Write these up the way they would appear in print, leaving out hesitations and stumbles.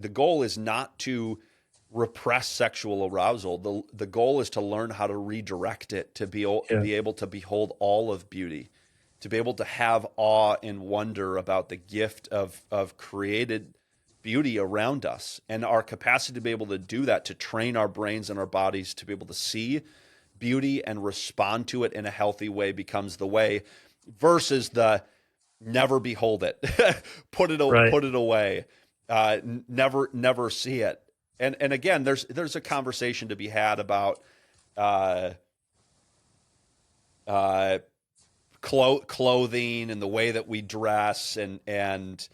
the goal is not to repress sexual arousal. The goal is to learn how to redirect it, to Yeah. be able to behold all of beauty, to be able to have awe and wonder about the gift of created beauty around us, and our capacity to be able to do that, to train our brains and our bodies to be able to see beauty and respond to it in a healthy way becomes the way, versus the never behold it, put it Right. away, never see it. And again, there's a conversation to be had about clothing and the way that we dress, and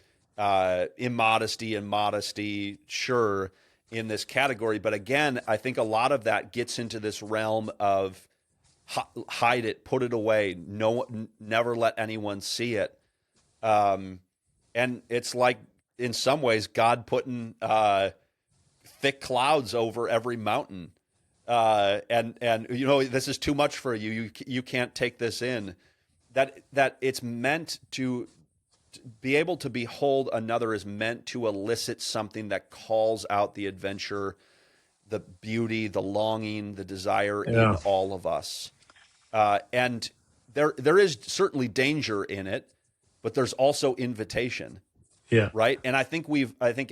immodesty and modesty, sure, in this category. But again, I think a lot of that gets into this realm of hide it, put it away, never let anyone see it. And it's like, in some ways, God putting thick clouds over every mountain. And this is too much for you. You can't take this in. That it's meant to be able to behold another is meant to elicit something that calls out the adventure, the beauty, the longing, the desire in all of us. And there is certainly danger in it, but there's also invitation. Yeah. Right. And I think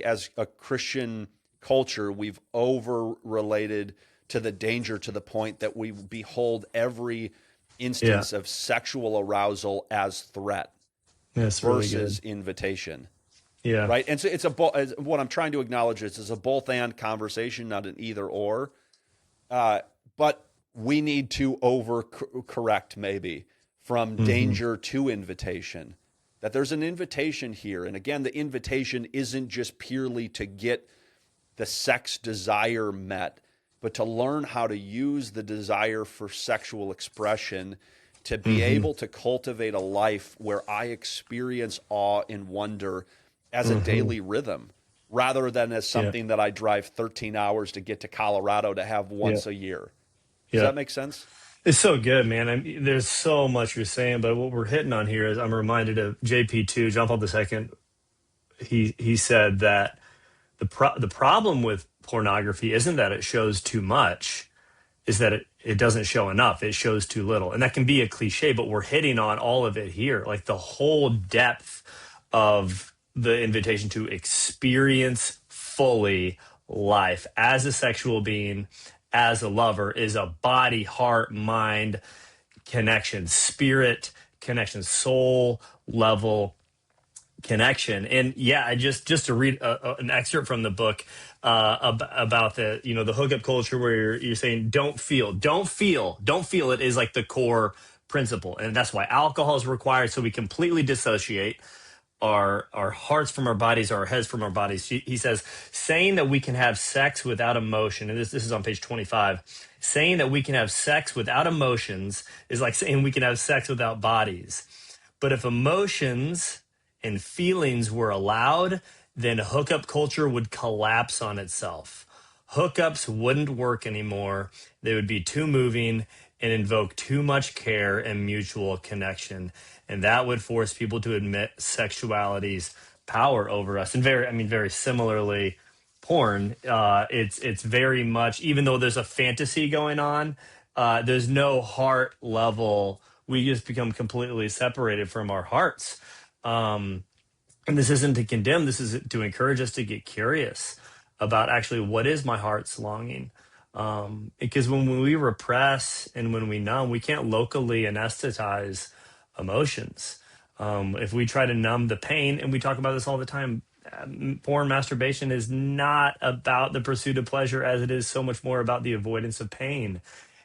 as a Christian culture, we've over related to the danger to the point that we behold every instance of sexual arousal as threat versus really invitation. Yeah. Right. And so what I'm trying to acknowledge is it's a both and conversation, not an either or. But we need to correct maybe from danger to invitation, that there's an invitation here. And again, the invitation isn't just purely to get the sex desire met, but to learn how to use the desire for sexual expression to be able to cultivate a life where I experience awe and wonder as a daily rhythm, rather than as something that I drive 13 hours to get to Colorado to have once a year. Does that make sense? It's so good, man. There's so much you're saying, but what we're hitting on here is I'm reminded of JP2, John Paul II. He said that the problem with pornography isn't that it shows too much, is that it doesn't show enough. It shows too little. And that can be a cliche, but we're hitting on all of it here. Like the whole depth of the invitation to experience fully life as a sexual being, as a lover, is a body, heart, mind connection, spirit connection, soul level connection. And I just to read an excerpt from the book about the hookup culture, where you're saying don't feel it is like the core principle, and that's why alcohol is required, so we completely dissociate our hearts from our bodies, our heads from our bodies. He says, saying that we can have sex without emotion, and this is on page 25, saying that we can have sex without emotions is like saying we can have sex without bodies. But if emotions and feelings were allowed, then hookup culture would collapse on itself. Hookups wouldn't work anymore. They would be too moving and invoke too much care and mutual connection. And that would force people to admit sexuality's power over us. And very similarly, porn, it's very much, even though there's a fantasy going on, there's no heart level. We just become completely separated from our hearts. And this isn't to condemn, this is to encourage us to get curious about actually what is my heart's longing. Because when we repress and when we numb, we can't locally anesthetize emotions. If we try to numb the pain, and we talk about this all the time, porn, masturbation is not about the pursuit of pleasure as it is so much more about the avoidance of pain.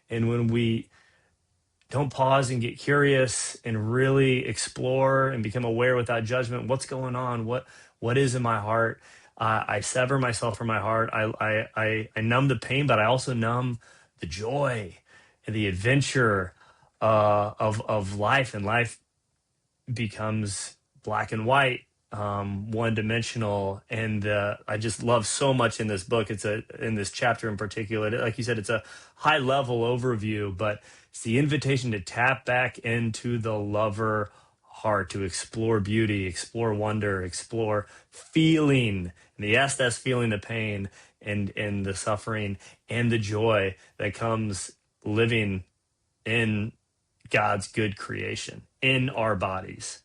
And when we don't pause and get curious and really explore and become aware without judgment, what's going on, what is in my heart, I sever myself from my heart. I numb the pain, but I also numb the joy and the adventure of life. And life becomes black and white, one-dimensional. And I just love so much in this book. In this chapter in particular, like you said, it's a high-level overview, but it's the invitation to tap back into the lover heart to explore beauty, explore wonder, explore feeling. And yes, that's feeling the pain and the suffering and the joy that comes living in God's good creation in our bodies.